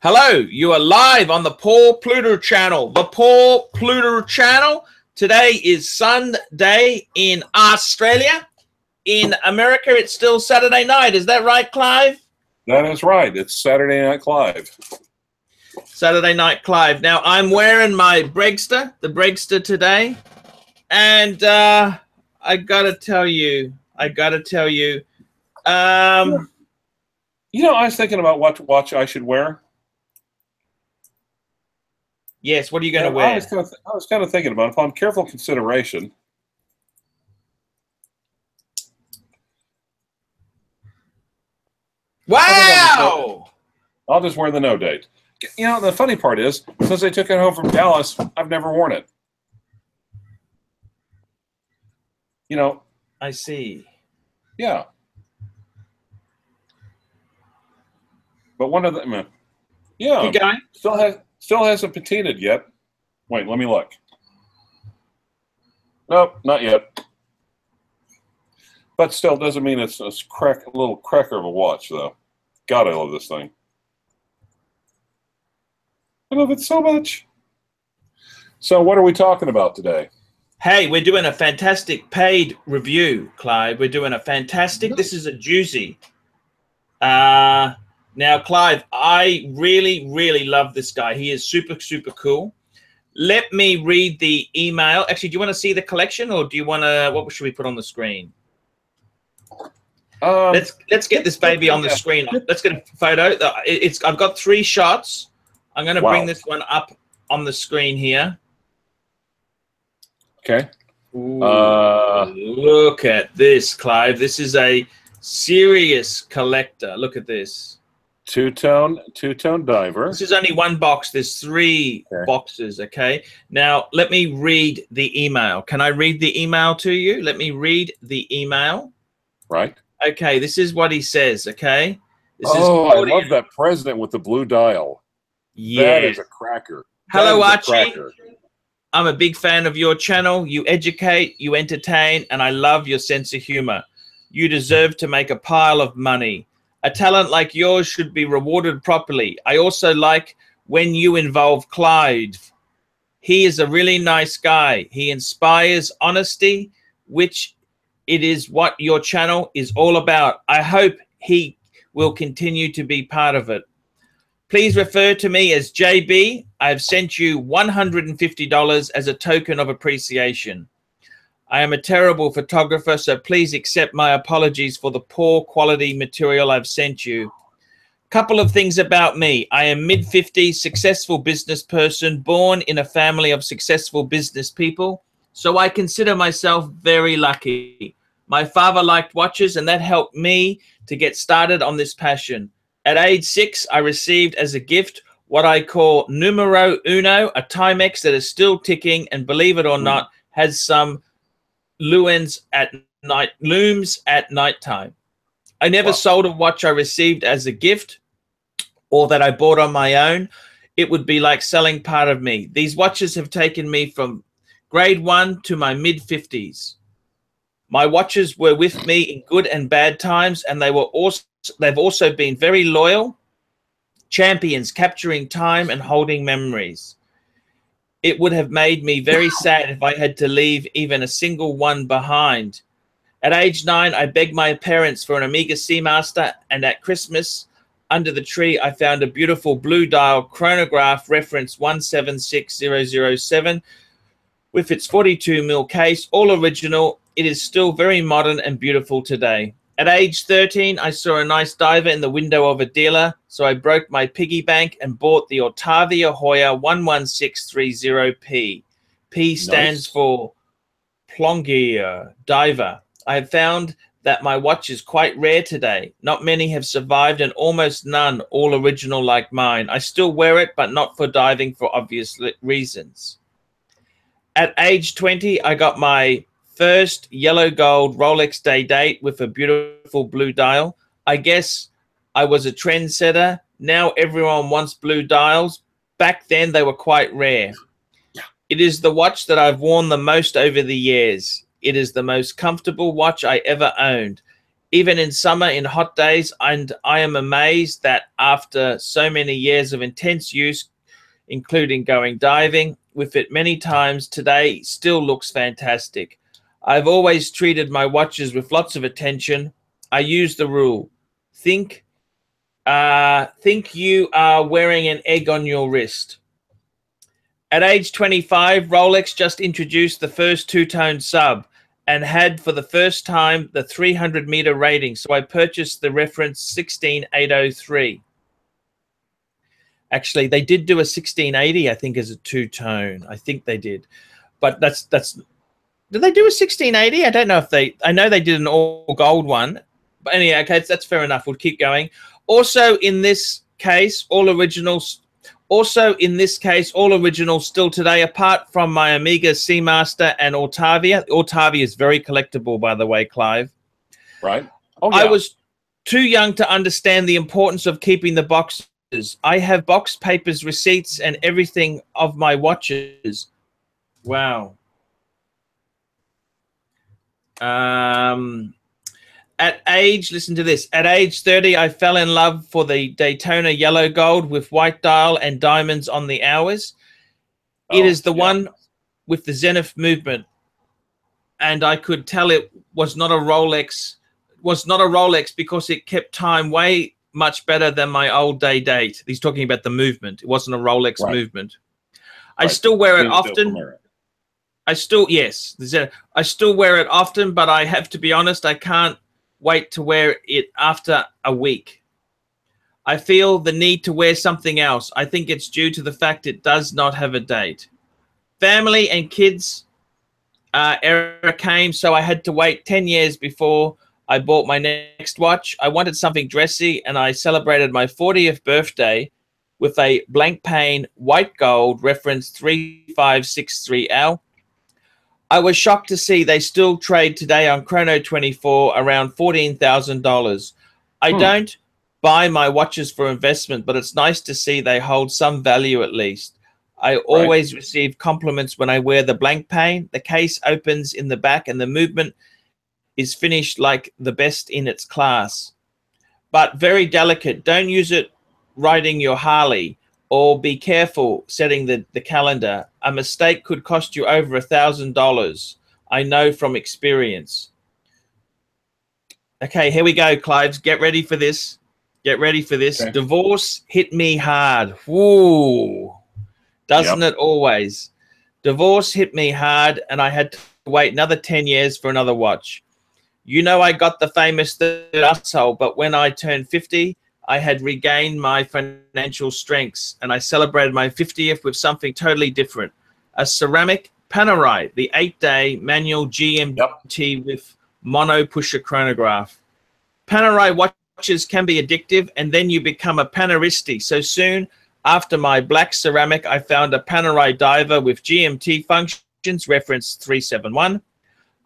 Hello, you are live on the Paul Pluta channel. The Paul Pluta channel. Today is Sunday in Australia. In America, it's still Saturday night. Is that right, Clive? That is right. It's Saturday Night Clive. Saturday Night Clive. Now, I'm wearing my Bregster, the Bregster today. And I got to tell you, You know, I was thinking about what watch I should wear. Yes, what are you going to wear? I was kind of thinking about it. Upon careful consideration, wow! I'll just wear the no date. You know, the funny part is, since I took it home from Dallas, I've never worn it. You know. I see. Yeah. But one of them, yeah. Keep going. Still hasn't patinaed yet. Wait, let me look. Nope, not yet. But still doesn't mean it's a little cracker of a watch, though. God, I love this thing. I love it so much. So what are we talking about today? Hey, we're doing a fantastic paid review, Clive. We're doing a fantastic. This is a doozy. Now, Clive, I really, really love this guy. He is super, super cool. Let me read the email. Actually, do you want to see the collection, or do you want to? What should we put on the screen? Let's get this baby on the screen. Let's get a photo. I've got 3 shots. I'm going to bring this one up on the screen here. Okay. Ooh, look at this, Clive. This is a serious collector. Look at this. Two-tone diver. This is only one box. There's 3 boxes, okay? Now, let me read the email. Can I read the email to you? Let me read the email. Right. Okay, this is what he says, okay? I love that president with the blue dial. Yeah. That is a cracker. Hello, Archie. I'm a big fan of your channel. You educate, you entertain, and I love your sense of humor. You deserve to make a pile of money. A talent like yours should be rewarded properly. I also like when you involve Clyde. He is a really nice guy. He inspires honesty, which it is what your channel is all about. I hope he will continue to be part of it. Please refer to me as JB. I have sent you $150 as a token of appreciation. I am a terrible photographer, so please accept my apologies for the poor quality material I've sent you. Couple of things about me. I am mid-50s, successful business person, born in a family of successful business people, so I consider myself very lucky. My father liked watches, and that helped me to get started on this passion. At age 6, I received as a gift what I call numero uno, a Timex that is still ticking, and believe it or not, has some looms at nighttime. I never sold a watch I received as a gift or that I bought on my own. It would be like selling part of me. These watches have taken me from grade 1 to my mid-50s. My watches were with me in good and bad times, and they've also been very loyal champions, capturing time and holding memories. It would have made me very sad if I had to leave even a single one behind. At age 9, I begged my parents for an Amiga Seamaster, and at Christmas, under the tree, I found a beautiful blue dial chronograph reference 176007 with its 42mm case, all original. It is still very modern and beautiful today. At age 13, I saw a nice diver in the window of a dealer, so I broke my piggy bank and bought the Otavia Hoya 11630P. P stands for Plongear Diver. I have found that my watch is quite rare today. Not many have survived, and almost none all original like mine. I still wear it, but not for diving for obvious reasons. At age 20, I got my first yellow gold Rolex day date with a beautiful blue dial. I guess I was a trendsetter. Now everyone wants blue dials. Back then they were quite rare. It is the watch that I've worn the most over the years. It is the most comfortable watch I ever owned. even in summer, in hot days, and I am amazed that after so many years of intense use, including going diving with it many times today, still looks fantastic. I've always treated my watches with lots of attention. I use the rule, think you are wearing an egg on your wrist. At age 25, Rolex just introduced the first two-tone sub and had for the first time the 300-meter rating. So I purchased the reference 16803. Actually, they did do a 1680, I think, as a two-tone. I think they did. But that's did they do a 1680? I don't know if I know they did an all gold one. But anyway, okay, that's fair enough. We'll keep going. Also in this case, all originals still today, apart from my Amiga Seamaster and Altavia. Altavia is very collectible, by the way, Clive. Right. Oh, yeah. I was too young to understand the importance of keeping the boxes. I have box papers, receipts, and everything of my watches. Wow. At age, listen to this, at age 30, I fell in love for the Daytona yellow gold with white dial and diamonds on the hours. It is the one with the Zenith movement. And I could tell it was not a Rolex, because it kept time way much better than my old day date. He's talking about the movement. It wasn't a Rolex movement. I still wear it often. I still wear it often, but I have to be honest, I can't wait to wear it after a week. I feel the need to wear something else. I think it's due to the fact it does not have a date. Family and kids era came, so I had to wait 10 years before I bought my next watch. I wanted something dressy, and I celebrated my 40th birthday with a blank pane white gold reference 3563L. I was shocked to see they still trade today on Chrono24 around $14,000. I don't buy my watches for investment, but it's nice to see they hold some value at least. I always receive compliments when I wear the blank pane. The case opens in the back and the movement is finished like the best in its class. But very delicate. Don't use it riding your Harley, or be careful setting the calendar. A mistake could cost you over $1,000. I know from experience. Okay, here we go, Clives. Get ready for this. Get ready for this. Okay. Divorce hit me hard. Woo. Doesn't it always? Divorce hit me hard, and I had to wait another 10 years for another watch. You know, I got the famous third asshole, but when I turned 50, I had regained my financial strengths, and I celebrated my 50th with something totally different. A ceramic Panerai, the 8-day manual GMT with mono pusher chronograph. Panerai watches can be addictive, and then you become a Paneristi. So soon after my black ceramic, I found a Panerai diver with GMT functions, reference 371.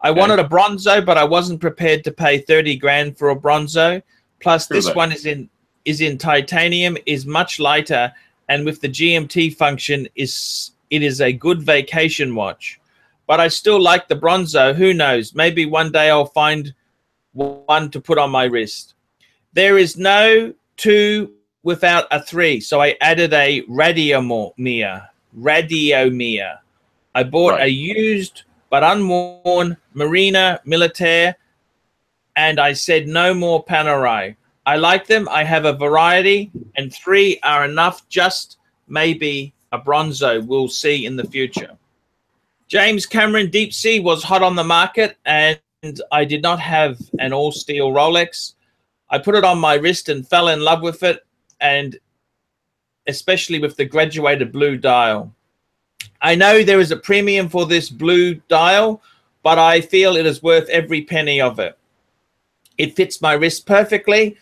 I wanted a bronzo, but I wasn't prepared to pay 30 grand for a bronzo. Plus, this one is in titanium, is much lighter, and with the GMT function, it is a good vacation watch. But I still like the bronzo. Who knows? Maybe one day I'll find one to put on my wrist. There is no 2 without a 3, so I added a radiomere. I bought a used but unworn Marina Militaire, and I said no more Panerai. I like them. I have a variety, and 3 are enough. Just maybe a bronzo. We'll see in the future. James Cameron Deep Sea was hot on the market, and I did not have an all-steel Rolex. I put it on my wrist and fell in love with it, and especially with the graduated blue dial. I know there is a premium for this blue dial, but I feel it is worth every penny of it. It fits my wrist perfectly.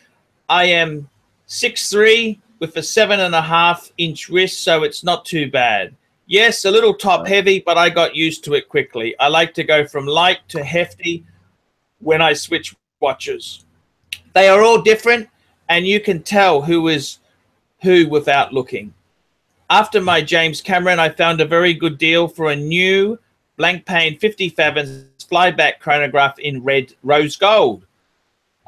I am 6'3" with a 7.5-inch wrist, so it's not too bad. Yes, a little top heavy, but I got used to it quickly. I like to go from light to hefty when I switch watches. They are all different, and you can tell who is who without looking. After my James Cameron, I found a very good deal for a new blank pane 50 fathoms flyback chronograph in red rose gold.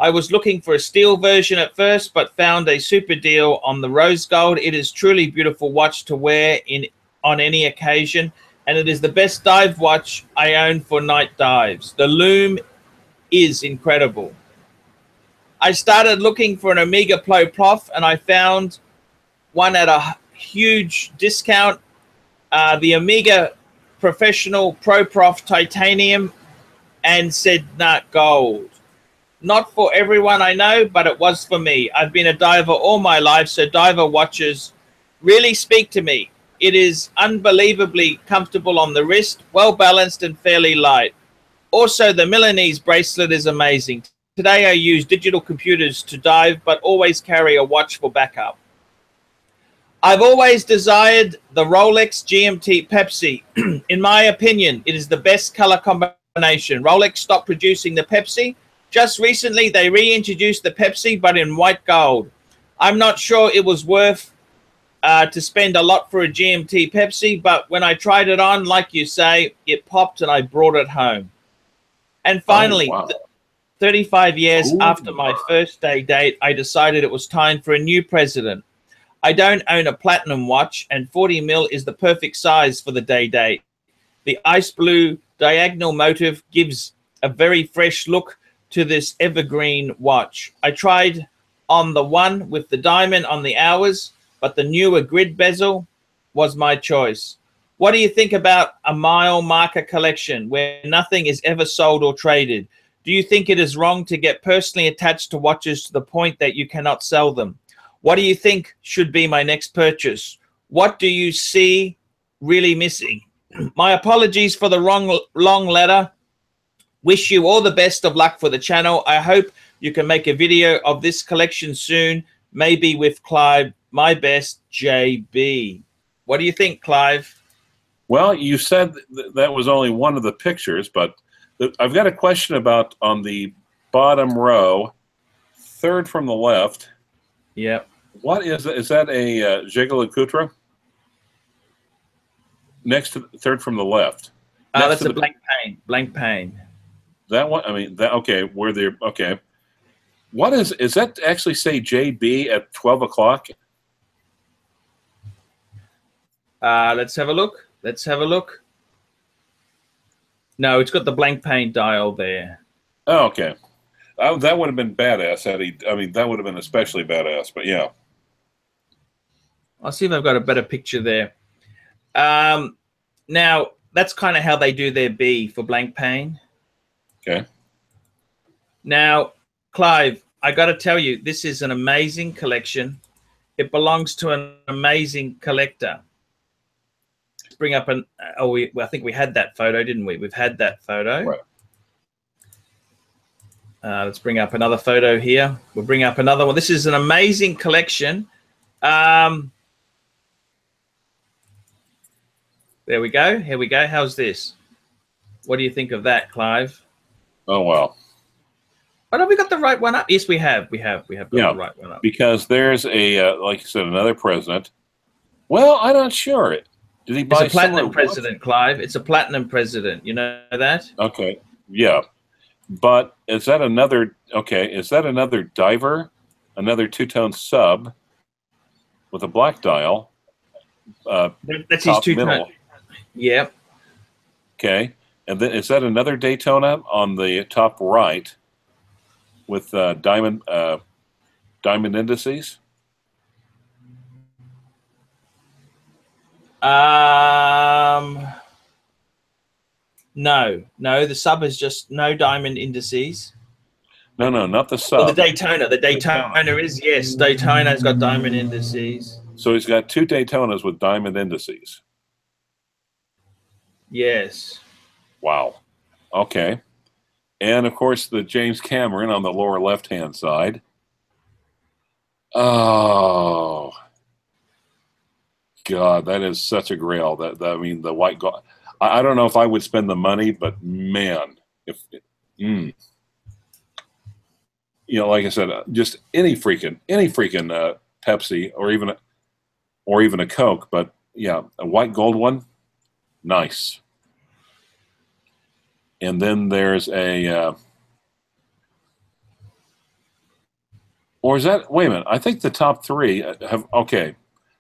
I was looking for a steel version at first, but found a super deal on the rose gold. It is truly beautiful watch to wear on any occasion, and it is the best dive watch I own for night dives. The lume is incredible. I started looking for an Amiga Proprof, and I found one at a huge discount. The Amiga Professional Proprof Titanium, and said, nah, gold. Not for everyone I know, but it was for me. I've been a diver all my life, so diver watches really speak to me. It is unbelievably comfortable on the wrist, well balanced and fairly light. Also, the Milanese bracelet is amazing. Today I use digital computers to dive, but always carry a watch for backup. I've always desired the Rolex GMT Pepsi. In my opinion, it is the best color combination. Rolex stopped producing the Pepsi. Just recently, they reintroduced the Pepsi, but in white gold. I'm not sure it was worth to spend a lot for a GMT Pepsi, but when I tried it on, like you say, it popped and I brought it home. And finally, 35 years after my first day date, I decided it was time for a new president. I don't own a platinum watch, and 40 mil is the perfect size for the day date. The ice blue diagonal motif gives a very fresh look to this evergreen watch. I tried on the one with the diamond on the hours, but the newer grid bezel was my choice. What do you think about a mile marker collection where nothing is ever sold or traded? Do you think it is wrong to get personally attached to watches to the point that you cannot sell them? What do you think should be my next purchase? What do you see really missing? My apologies for the long letter. Wish you all the best of luck for the channel. I hope you can make a video of this collection soon, maybe with Clive. My best, JB. What do you think, Clive? Well, you said that was only one of the pictures, but I've got a question about on the bottom row, third from the left. Yep. What is that a JEWELLERY? Next to third from the left. That's a blank pane. Blank pane. That one, I mean, that okay. Where they're okay. What is that actually say JB at 12 o'clock? Let's have a look. Let's have a look. No, it's got the blank pane dial there. Oh, okay. That would have been badass. I mean, that would have been especially badass. But yeah. I'll see if I've got a better picture there. Now, that's kind of how they do their B for blank pane. Okay. Now, Clive, I got to tell you, this is an amazing collection. It belongs to an amazing collector. Let's bring up an. I think we had that photo, didn't we? We've had that photo. Right. Let's bring up another photo here. We'll bring up another one. This is an amazing collection. There we go. Here we go. How's this? What do you think of that, Clive? Oh, wow. Oh, no, we got the right one up. Yes, we have. We have got the right one up. Because there's a, like you said, another president. Well, I'm not sure. Did he buy It's a platinum president, Clive. It's a platinum president. You know that? Okay. Yeah. But is that another, okay, is that another diver? Another two-tone sub with a black dial? That's his two-tone. Yep. Okay. And then is that another Daytona on the top right with diamond indices? No, the sub is just no diamond indices. No, not the sub. Well, the Daytona. The Daytona is, yes. Daytona's got diamond indices. So he's got two Daytonas with diamond indices. Yes. Wow. Okay. And, of course, the James Cameron on the lower left-hand side. Oh. God, that is such a grail. I mean, the white gold. I don't know if I would spend the money, but, man, you know, like I said, just any freaking Pepsi or even a Coke, but yeah, a white gold one, nice. And then there's a Or is that, wait a minute, I think the top three have, okay.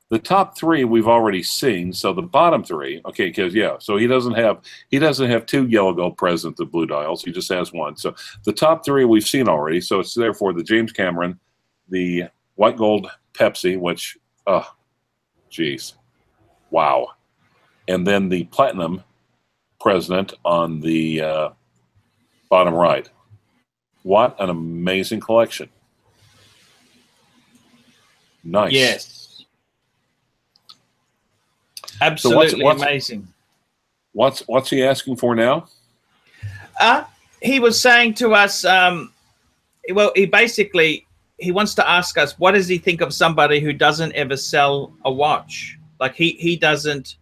The top three we've already seen, so the bottom three, okay, because yeah, so he doesn't have two yellow gold present, the blue dials. He just has one. So the top three we've seen already. So it's therefore the James Cameron, the white gold Pepsi, which, oh, geez, wow, and then the platinum president on the bottom right. What an amazing collection! Nice. Yes. Absolutely so amazing. What's he asking for now? He was saying to us, well, he wants to ask us, what does he think of somebody who doesn't ever sell a watch? Like he doesn't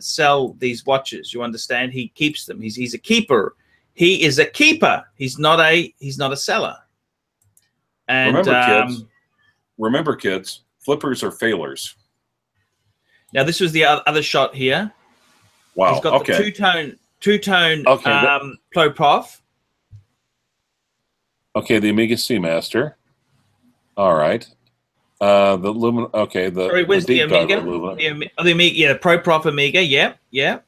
sell these watches. You understand? He keeps them. He's a keeper. He is a keeper. He's not a seller. And remember kids, flippers are failures. Now this was the other shot here. Wow. He's got the two-tone Proprof. Okay, the Amiga Seamaster. All right. The Lumen. Okay, where's the Amiga? The Amiga, yeah, Proprof Amiga. Yeah. Yep.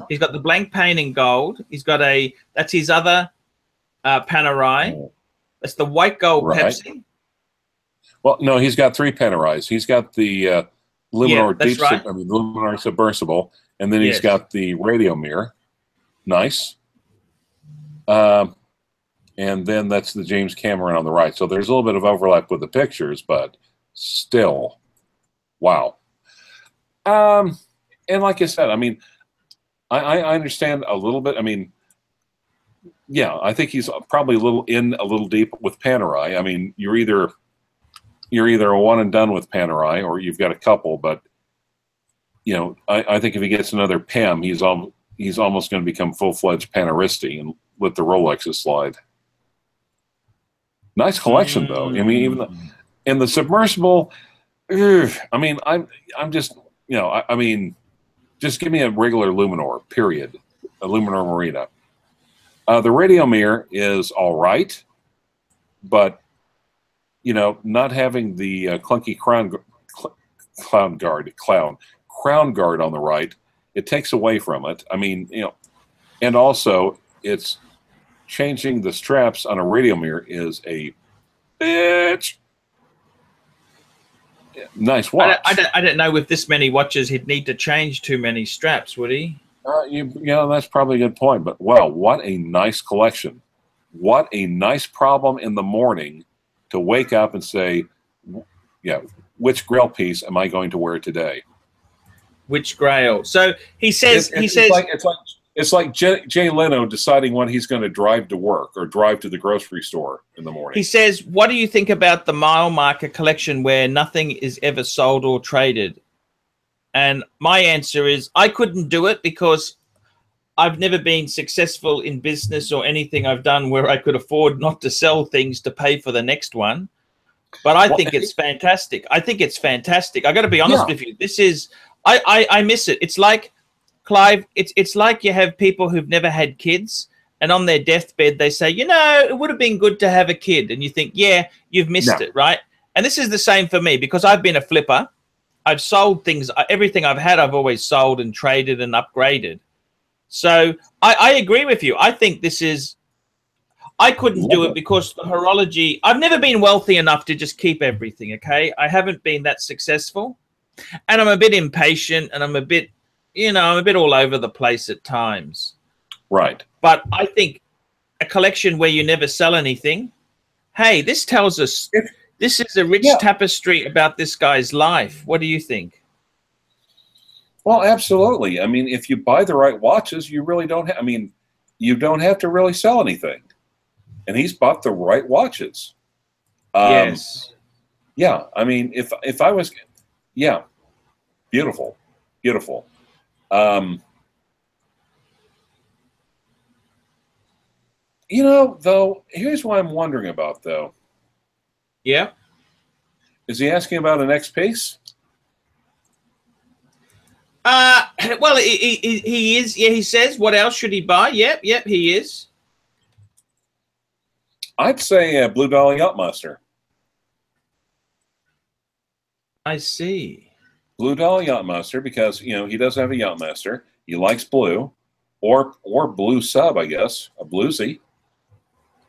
He's got the blank pane in gold. He's got that's his other Panerai. Oh. That's the white gold Pepsi. Well, no, he's got three Panerais. He's got the Luminar Luminar Submersible, and then he's got the radio mirror. Nice. And then that's the James Cameron on the right. So there's a little bit of overlap with the pictures, but still, wow. And like I said, I mean, I understand a little bit. I mean, yeah, I think he's probably a little deep with Panerai. I mean, you're either a one and done with Panerai, or you've got a couple. But you know, I think if he gets another PEM, he's almost going to become full-fledged Paneristi and let the Rolexes slide. Nice collection, though. I mean, even the submersible. I mean, I'm just, you know, I mean, just give me a regular Luminor. Period. A Luminor Marina. The radio mirror is all right, but you know, not having the clunky crown guard on the right, it takes away from it. I mean, you know, and also it's changing the straps on a radio mirror is a bitch. Nice watch. I don't know, with this many watches, he'd need to change too many straps, would he? Yeah, that's probably a good point. But wow, what a nice collection! What a nice problem in the morning to wake up and say, yeah, which Grail piece am I going to wear today? Which Grail? So he says, it's like Jay Leno deciding when he's going to drive to work or drive to the grocery store in the morning. He says, what do you think about the mile marker collection where nothing is ever sold or traded? And my answer is, I couldn't do it because I've never been successful in business or anything I've done where I could afford not to sell things to pay for the next one. But I think it's fantastic. I think it's fantastic. I got to be honest with you. This is, I miss it. It's like, Clive, it's like you have people who've never had kids, and on their deathbed they say, you know, it would have been good to have a kid. And you think, yeah, you've missed it, right? And this is the same for me because I've been a flipper. I've sold things. Everything I've had, I've always sold and traded and upgraded. So I agree with you. I think this is, I couldn't do it because the horology, I've never been wealthy enough to just keep everything, okay? I haven't been that successful. And I'm a bit impatient and I'm a bit, you know, I'm a bit all over the place at times. Right. But I think a collection where you never sell anything, hey, this tells us, this is a rich tapestry about this guy's life. What do you think? Well, absolutely. I mean, if you buy the right watches, you really don't have, I mean, you don't have to really sell anything. And he's bought the right watches. Yes. Yeah. I mean, if I was, yeah, beautiful, beautiful. You know, though, here's what I'm wondering about, though. Yeah. Is he asking about an X piece? Well, he is. Yeah, he says, what else should he buy? Yep, he is. I'd say Blue Dolly Yachtmaster. I see. Blue Dial Yachtmaster, because you know he does have a Yachtmaster. He likes blue, or blue sub, I guess, a bluesy,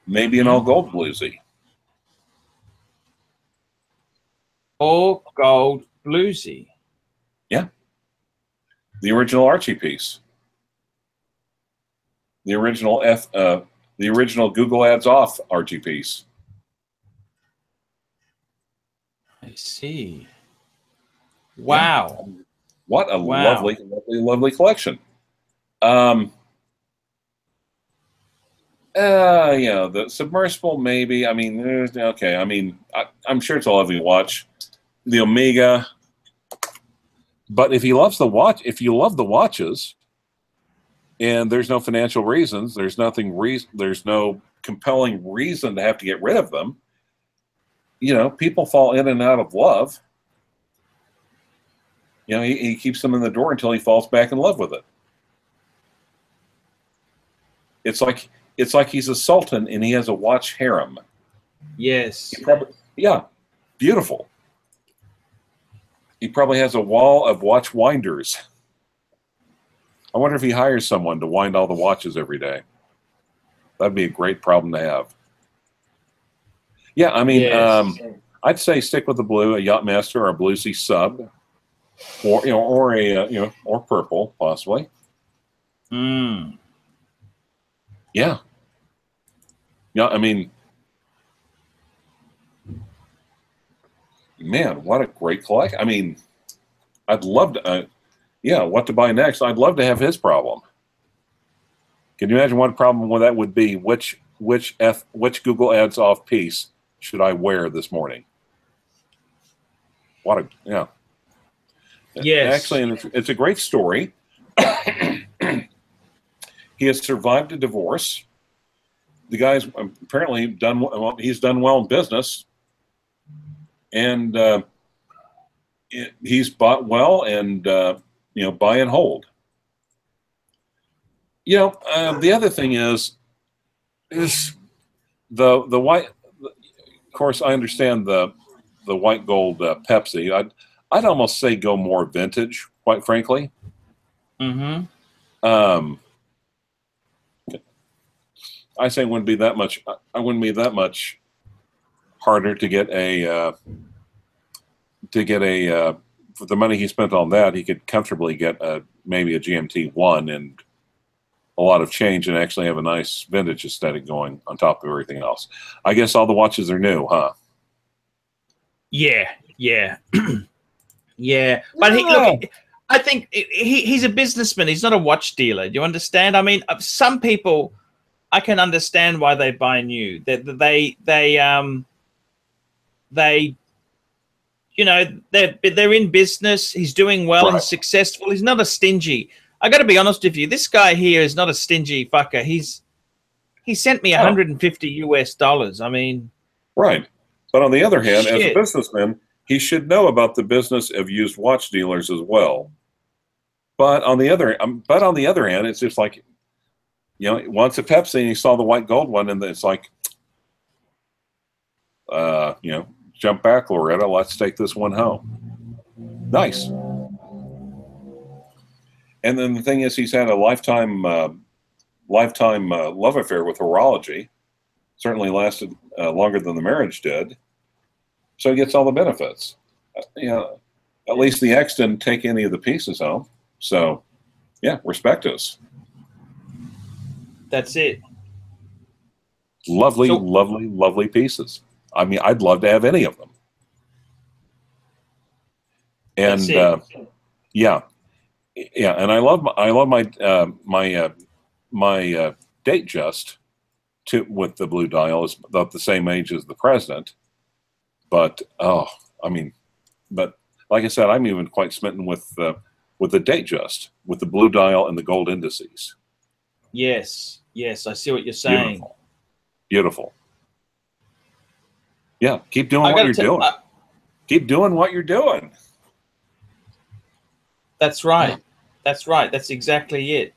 maybe an all gold bluesy. All gold bluesy. Yeah. The original Archie piece. The original Google Ads off Archie piece. I see. Wow. Yeah. What a lovely, lovely, lovely collection. Yeah, the submersible, maybe. I mean, okay. I mean, I'm sure it's a lovely watch. The Amiga. But if he loves the watch, if you love the watches, and there's no financial reasons, there's no compelling reason to have to get rid of them. You know, people fall in and out of love. You know, he keeps them in the door until he falls back in love with it. It's like he's a sultan and he has a watch harem. Yes. Yeah, beautiful. He probably has a wall of watch winders. I wonder if he hires someone to wind all the watches every day. That'd be a great problem to have. Yeah, I mean, yes. I'd say stick with the blue, a Yachtmaster or a bluesy sub, or or purple possibly. Mm. Yeah. Yeah, I mean, man, what a great collection. I mean, I'd love to, what to buy next. I'd love to have his problem. Can you imagine what problem that would be? Which Google Ads off piece should I wear this morning? Yeah. Yes. Actually, and it's a great story. He has survived a divorce. The guy's apparently done well. He's done well in business, and he's bought well and buy and hold. You know, the other thing is the white. Of course, I understand the white gold Pepsi. I'd almost say go more vintage, quite frankly. Mm-hmm. I say it wouldn't be that much. I wouldn't be that much harder to get a for the money he spent on that. He could comfortably get maybe a GMT 1 and a lot of change, and actually have a nice vintage aesthetic going on top of everything else. I guess all the watches are new, huh? Yeah, yeah, yeah. But look, I think he's a businessman. He's not a watch dealer. Do you understand? I mean, some people, I can understand why they buy new. They you know, they're in business. He's doing well. Right. He's successful. He's not a stingy. I got to be honest with you. This guy here is not a stingy fucker. He sent me $150 US. I mean, right. But on the other hand, as a businessman, he should know about the business of used watch dealers as well. But on the other hand, it's just like, you know, once a Pepsi and he saw the white gold one, and it's like, you know, jump back, Loretta. Let's take this one home. Nice. And then the thing is, he's had a lifetime love affair with horology. Certainly lasted longer than the marriage did. So he gets all the benefits. You know, at least the ex didn't take any of the pieces home. So, yeah, respect us. That's it. Lovely, lovely, lovely pieces. I mean, I'd love to have any of them. And yeah, and I love my date just with the blue dial is about the same age as the president. But I mean, but like I said, I'm even quite smitten with the date just with the blue dial and the gold indices. Yes, yes, I see what you're saying. Beautiful. Beautiful. Yeah, keep doing what you're doing. Keep doing what you're doing. That's right. That's right. That's exactly it.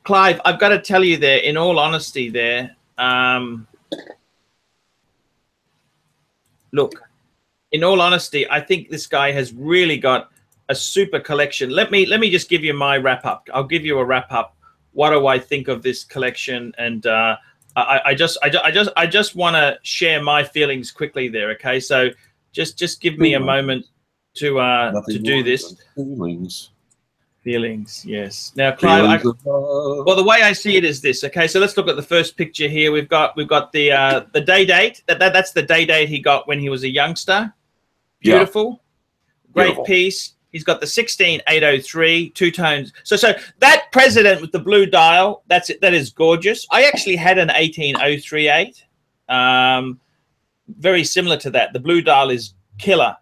Clive, I've got to tell you there, in all honesty there, look, in all honesty, I think this guy has really got a super collection. Let me just give you my wrap up. I'll give you a wrap up. What do I think of this collection? And I just want to share my feelings quickly there. Okay, so just give me a moment to do this. Feelings, yes. Now, Clive, well, the way I see it is this. Okay, so let's look at the first picture here. We've got the day date. That's the day date he got when he was a youngster. Beautiful, yeah. Great Beautiful. Piece. He's got the 16803 two tones. So that president with the blue dial, that is gorgeous. I actually had an 18038, very similar to that. The blue dial is killer.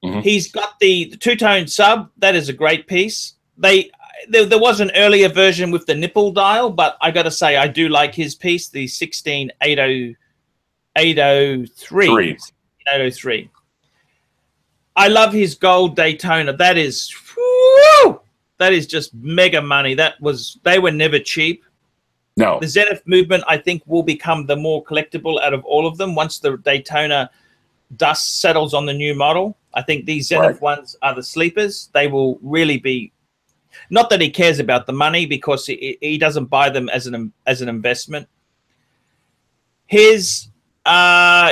Mm-hmm. He's got the two-tone sub. That is a great piece. There was an earlier version with the nipple dial, but I got to say I do like his piece, the 16803. I love his gold Daytona. That is, whoo, that is just mega money. They were never cheap. No. The Zenith movement, I think, will become the more collectible out of all of them once the Daytona dust settles on the new model. I think these Zenith ones are the sleepers. They will really be, not that he cares about the money, because he doesn't buy them as an investment. His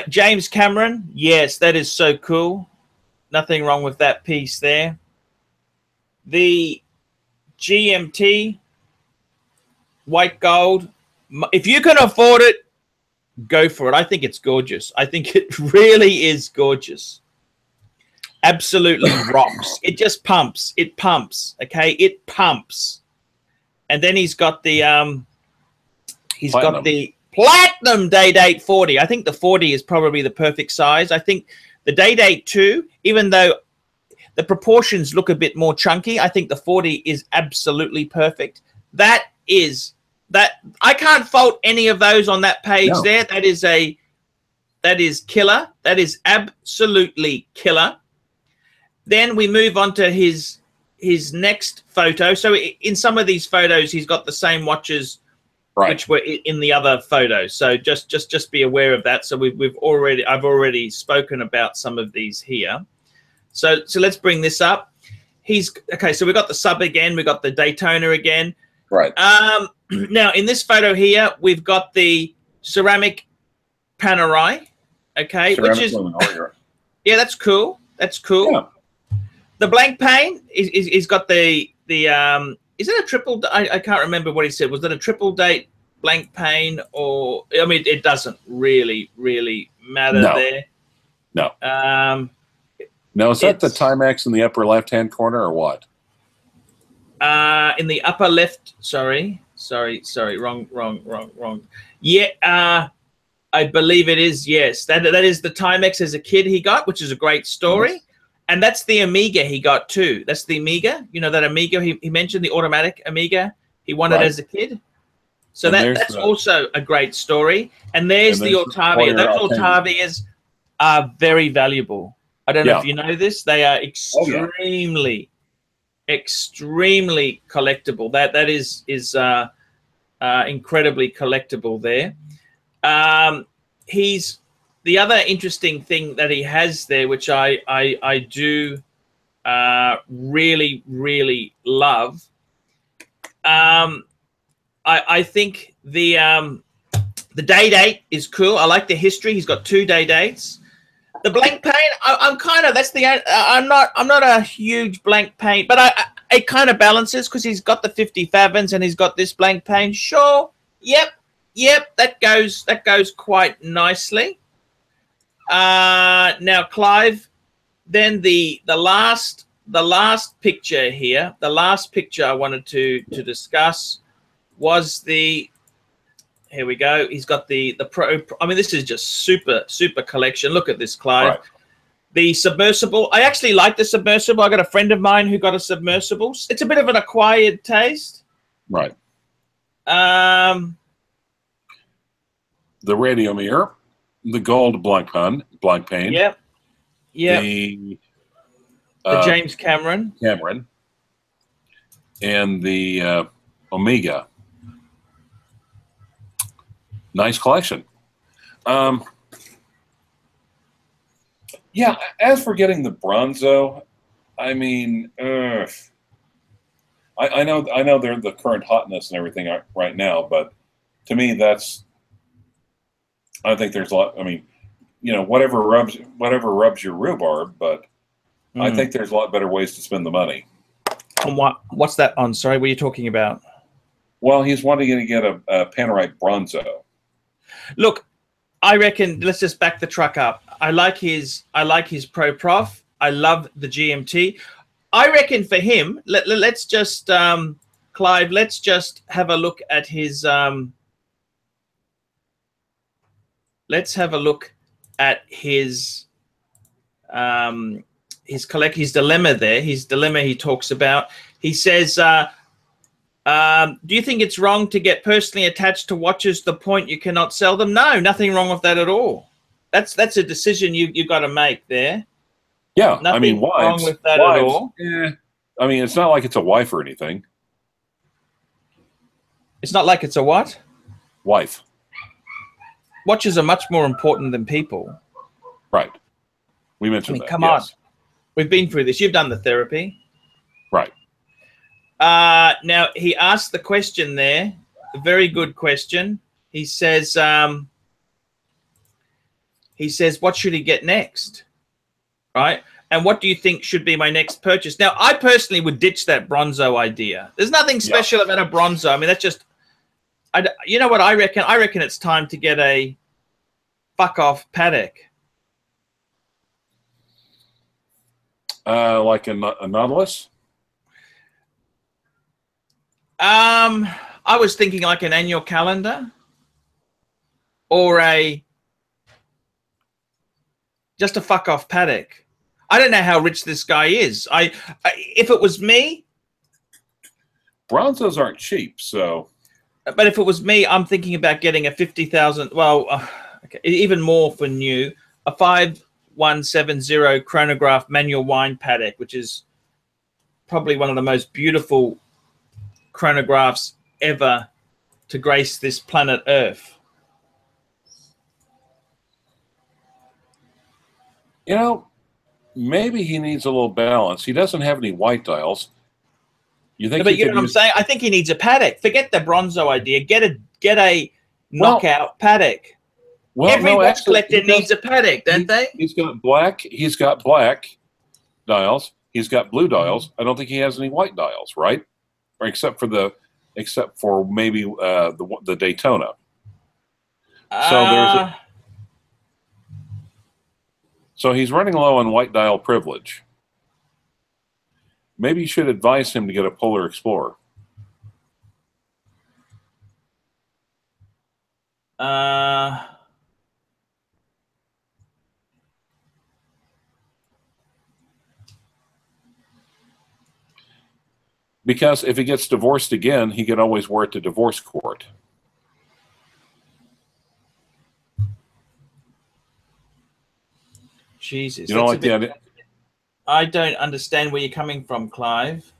James Cameron, yes, that is so cool. Nothing wrong with that piece there. The GMT white gold, if you can afford it, go for it. I think it's gorgeous. I think it really is gorgeous. Absolutely rocks. It just pumps. It pumps. Okay, it pumps. And then he's got the platinum day date 40. I think the 40 is probably the perfect size. I think the day date 2, even though the proportions look a bit more chunky, I think the 40 is absolutely perfect. That I can't fault any of those on that page there. That is killer. That is absolutely killer. Then we move on to his next photo. So in some of these photos, he's got the same watches which were in the other photos. So just be aware of that. So I've already spoken about some of these here. So let's bring this up. Okay. So we got the sub again. We got the Daytona again. Right. Now in this photo here, we've got the ceramic Panerai. Okay, ceramic, which is yeah, that's cool. That's cool. Yeah. The blank pane he's got the is it a triple? I can't remember what he said. Was it a triple date blank pane, or I mean, it doesn't really matter there. No. Now is that the Timex in the upper left hand corner or what? In the upper left. Sorry. Wrong. Yeah. I believe it is. Yes, that is the Timex as a kid he got, which is a great story. Yes. And that's the Amiga he got too. That's the Amiga. You know that Amiga he mentioned, the automatic Amiga he wanted as a kid. So that's also a great story. And there's the Altavia. Those Altavias are very valuable. I don't know if you know this. They are extremely collectible. That is incredibly collectible there. The other interesting thing that he has there, which I do really love, I think the day date is cool. I like the history. He's got 2 day dates. The blank pane, I'm not a huge blank pane, but it kind of balances because he's got the 50 fathoms and he's got this blank pane. Sure, yep, that goes quite nicely. Now, Clive, then the last picture here, the last picture I wanted to discuss was here we go. He's got the Pro. I mean, this is just super collection. Look at this, Clive. Right. The submersible. I actually like the submersible. I got a friend of mine who got a submersible. It's a bit of an acquired taste. Right. The radio mirror, the gold blank pane. Yep. The James Cameron. And the Amiga. Nice collection. Yeah, as for getting the Bronzo, I mean, I know they're the current hotness and everything right now, but to me, I think there's a lot. I mean, you know, whatever rubs your rhubarb, but I think there's a lot better ways to spend the money. And what's that on? Sorry, what are you talking about? Well, he's wanting to get a Panerai Bronzo. Look, I reckon let's just back the truck up. I like his Proprof. I love the GMT. I reckon for him, let's just Clive, let's just have a look at his let's have a look at his dilemma there. His dilemma he talks about. He says, do you think it's wrong to get personally attached to watches to the point you cannot sell them? No, nothing wrong with that at all. That's a decision you got to make there. Yeah, nothing I mean, wrong with that at all. Yeah, I mean, it's not like it's a wife or anything. It's not like it's a what? Wife. Watches are much more important than people. Right. We mentioned that. Come on. We've been through this. You've done the therapy. Right. Now, he asked the question there, a very good question. He says, what should he get next? Right? And what do you think should be my next purchase? Now, I personally would ditch that Bronzo idea. There's nothing special about a Bronzo. I mean, that's just, you know what I reckon? I reckon it's time to get a fuck-off Patek. Like a Nautilus? I was thinking like an annual calendar or just a fuck-off Patek. I don't know how rich this guy is. If it was me, Bronzos aren't cheap, so. But if it was me, I'm thinking about getting a 50,000. Well, okay, even more for new, a 5170 chronograph manual wine Patek, which is probably one of the most beautiful chronographs ever to grace this planet Earth. You know, maybe he needs a little balance. He doesn't have any white dials. You think? No, but you know what I'm saying? I think he needs a Patek. Forget the Bronzo idea. Get a knockout Patek. Well, every watch collector needs a Patek, don't they? He's got black. He's got black dials. He's got blue dials. I don't think he has any white dials, right? Or except for maybe the Daytona. So he's running low on white dial privilege. Maybe you should advise him to get a Polar Explorer. Because if he gets divorced again, he can always wear it to divorce court. Jesus. You don't like the idea? I don't understand where you're coming from, Clive.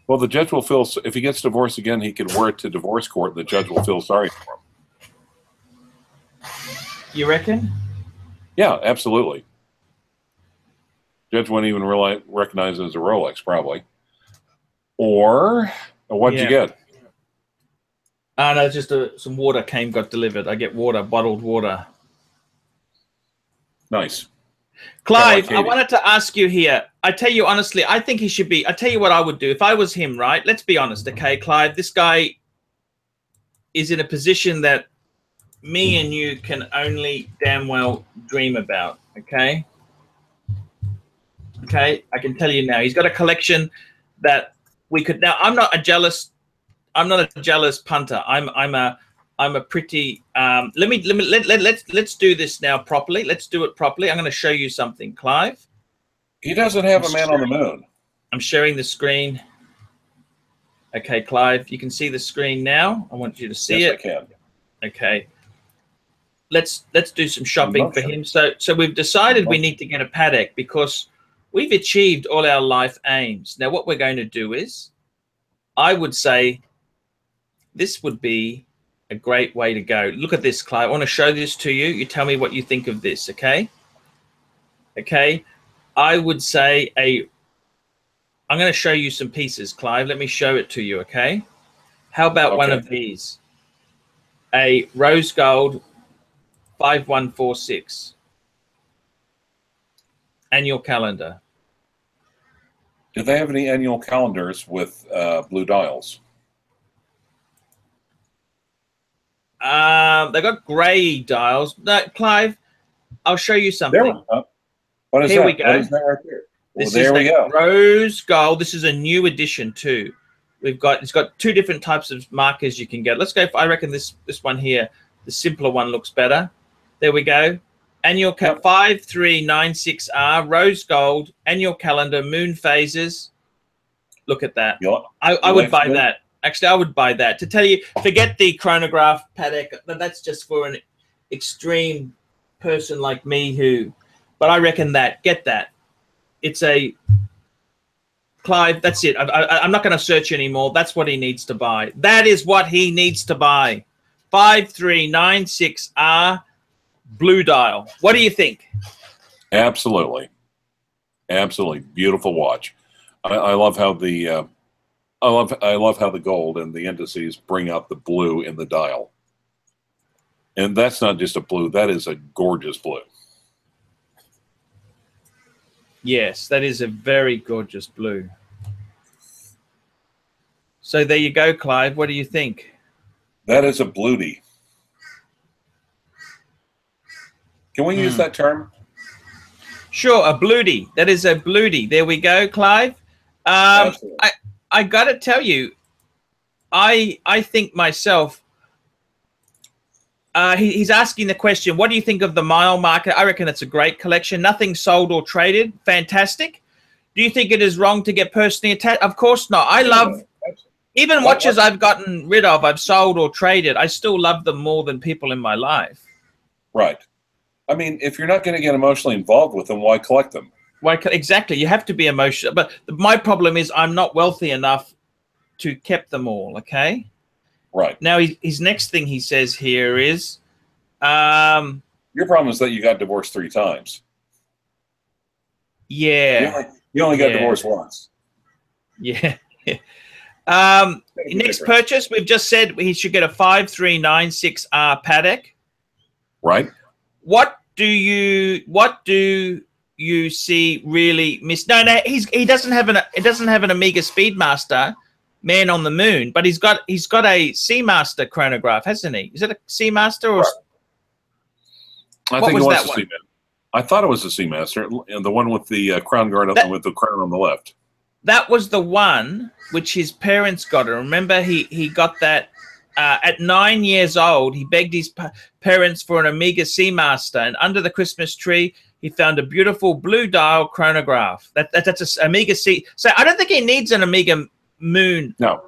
Well, the judge will feel, if he gets divorced again, he could wear it to divorce court. The judge will feel sorry for him. You reckon? Yeah, absolutely. Judge wouldn't even recognize it as a Rolex, probably. Or what'd you get? No, just some water got delivered. I get water, bottled water. Nice. Clive, I wanted to ask you here. I tell you honestly, I think he should be. I tell you what I would do if I was him, right? Let's be honest, okay, Clive? This guy is in a position that me and you can only damn well dream about, okay? Okay, I can tell you now. He's got a collection that we could. Now, I'm not a jealous punter. I'm a pretty. Let's do this now properly. Let's do it properly. I'm going to show you something, Clive. He doesn't have a man on the moon. I'm sharing the screen. Okay, Clive, you can see the screen now. I want you to see it. Yes, I can. Okay. Let's do some shopping for him. So we've decided we need to get a Patek because we've achieved all our life aims. Now, what we're going to do is, I would say, this would be a great way to go. Look at this, Clive. I want to show this to you. You tell me what you think of this, okay? Okay. I would say I'm going to show you some pieces, Clive. Let me show it to you, okay? How about one of these? A rose gold 5146 annual calendar. Do they have any annual calendars with blue dials? They got gray dials. No, Clive, I'll show you something. There we go. What is Here that? we go. What is that right there? Well, This there is we the go. rose gold. This is a new edition too. It's got two different types of markers you can get. Let's go. I reckon this one here, the simpler one, looks better. There we go. Annual 5396R rose gold annual calendar moon phases. Look at that. I would buy that. Actually, I would buy that. To tell you, forget the chronograph paddock. That's just for an extreme person like me who. But I reckon get that. It's a Clive. That's it. I'm not going to search anymore. That's what he needs to buy. That is what he needs to buy. 5396R blue dial. What do you think? Absolutely, absolutely beautiful watch. I love how the I love how the gold and the indices bring out the blue in the dial. And that's not just a blue. That is a gorgeous blue. Yes, that is a very gorgeous blue. So there you go, Clive. What do you think? That is a bluety. Can we use that term? Sure, a bluety. That is a bluety. There we go, Clive. I got to tell you, I think myself, he's asking the question, what do you think of the mile market? I reckon it's a great collection. Nothing sold or traded. Fantastic. Do you think it is wrong to get personally attached? Of course not. I love, even watches I've gotten rid of, I've sold or traded. I still love them more than people in my life. Right. I mean, if you're not going to get emotionally involved with them, why collect them? Why, exactly. You have to be emotional. But my problem is I'm not wealthy enough to keep them all, okay? Right. Now, his next thing he says here is... your problem is that you got divorced 3 times. Yeah. You only got divorced once. Yeah. Next purchase, we've just said he should get a 5396R paddock. Right. What do you see really miss? No, he doesn't have an Amiga Speedmaster Man on the Moon, but he's got a Seamaster chronograph, hasn't he? Is it a Seamaster or? I think it was a Seamaster. I thought it was a Seamaster, the one with the crown guard with the crown on the left. That was the one which his parents got. And remember, he got that at 9 years old. He begged his parents for an Amiga Seamaster, and under the Christmas tree, he found a beautiful blue dial chronograph. That's an Amiga C. So I don't think he needs an Amiga Moon. No.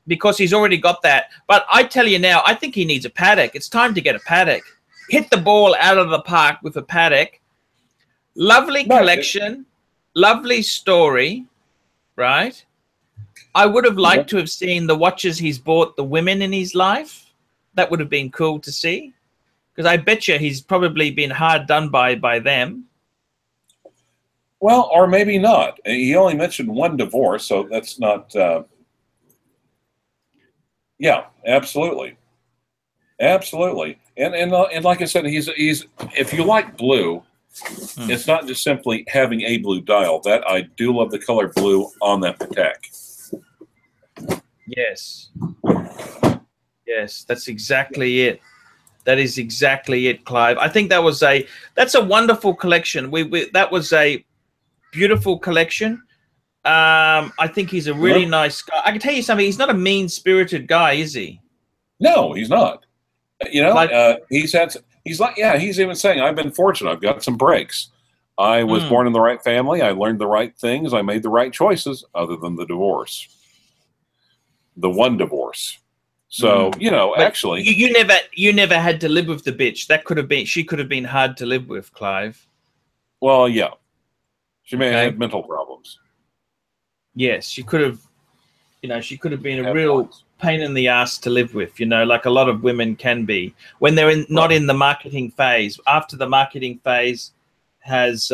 Because he's already got that. But I tell you now, I think he needs a paddock. It's time to get a paddock. Hit the ball out of the park with a paddock. Lovely collection. Lovely story. Right? I would have liked to have seen the watches he's bought the women in his life. That would have been cool to see. Because I bet you he's probably been hard done by them. Well, or maybe not. He only mentioned one divorce, so that's not... yeah, absolutely. Absolutely. And like I said, he's if you like blue, it's not just simply having a blue dial. That I do love the color blue on that Patek. Yes. Yes, that's exactly it. That is exactly it, Clive. I think that's a wonderful collection. That was a beautiful collection. I think he's a really nice guy. I can tell you something. He's not a mean-spirited guy, is he? No, he's not. You know, he's even saying, I've been fortunate. I've got some breaks. I was born in the right family. I learned the right things. I made the right choices other than the divorce. The one divorce. So, you know, but actually... You never had to live with the bitch. She could have been hard to live with, Clive. Well, yeah. She may have had mental problems. Yes, she could have, she could have been a real pain in the ass to live with, like a lot of women can be when they're not in the marketing phase. After the marketing phase has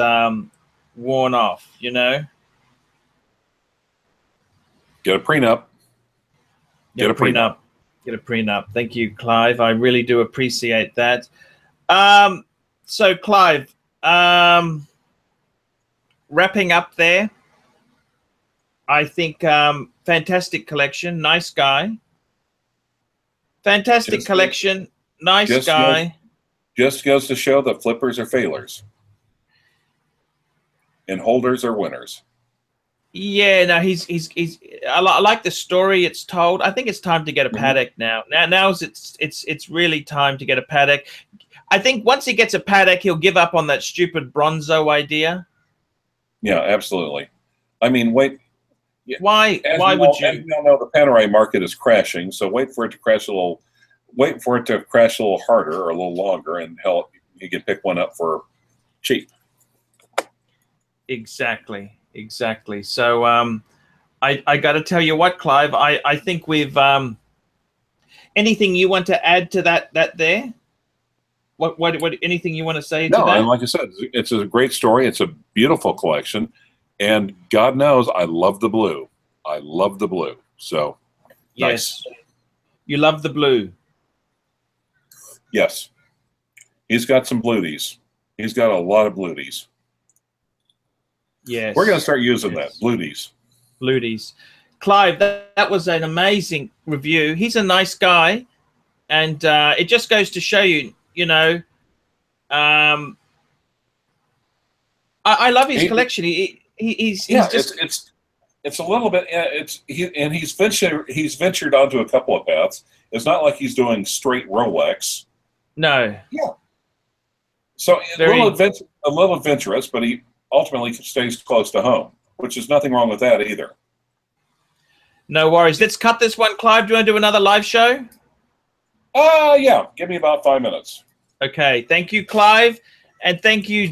worn off, you know. Get a prenup. Get a prenup. Get a prenup. Thank you, Clive. I really do appreciate that. So, Clive, wrapping up there, I think fantastic collection. Nice guy. Fantastic collection. Nice guy. Just goes to show that flippers are failures and holders are winners. Yeah, no, I like the story it's told. I think it's time to get a paddock now. Now it's really time to get a paddock. I think once he gets a paddock, he'll give up on that stupid Bronzo idea. Yeah, absolutely. I mean, wait. Why would you? As we all know, the Panerai market is crashing, so wait for it to crash a little. Wait for it to crash a little harder or a little longer, and hell, you can pick one up for cheap. Exactly. So I got to tell you what, Clive, I think we've anything you want to add to that there? What anything you want to say to that? No, and like I said, it's a great story. It's a beautiful collection, and God knows I love the blue. I love the blue. So yes. Nice. You love the blue. Yes. He's got some bluties. He's got a lot of bluties. Yes. We're going to start using that. Bluties. Bluties. Clive, that was an amazing review. He's a nice guy. And it just goes to show you, you know, I love his collection. He's just... It's a little bit, he's ventured onto a couple of paths. It's not like he's doing straight Rolex. No. Yeah. So a little adventurous, but he ultimately stays close to home, which is nothing wrong with that either. No worries. Let's cut this one, Clive. Do you want to do another live show? Yeah. Give me about 5 minutes. Okay. Thank you, Clive. And thank you,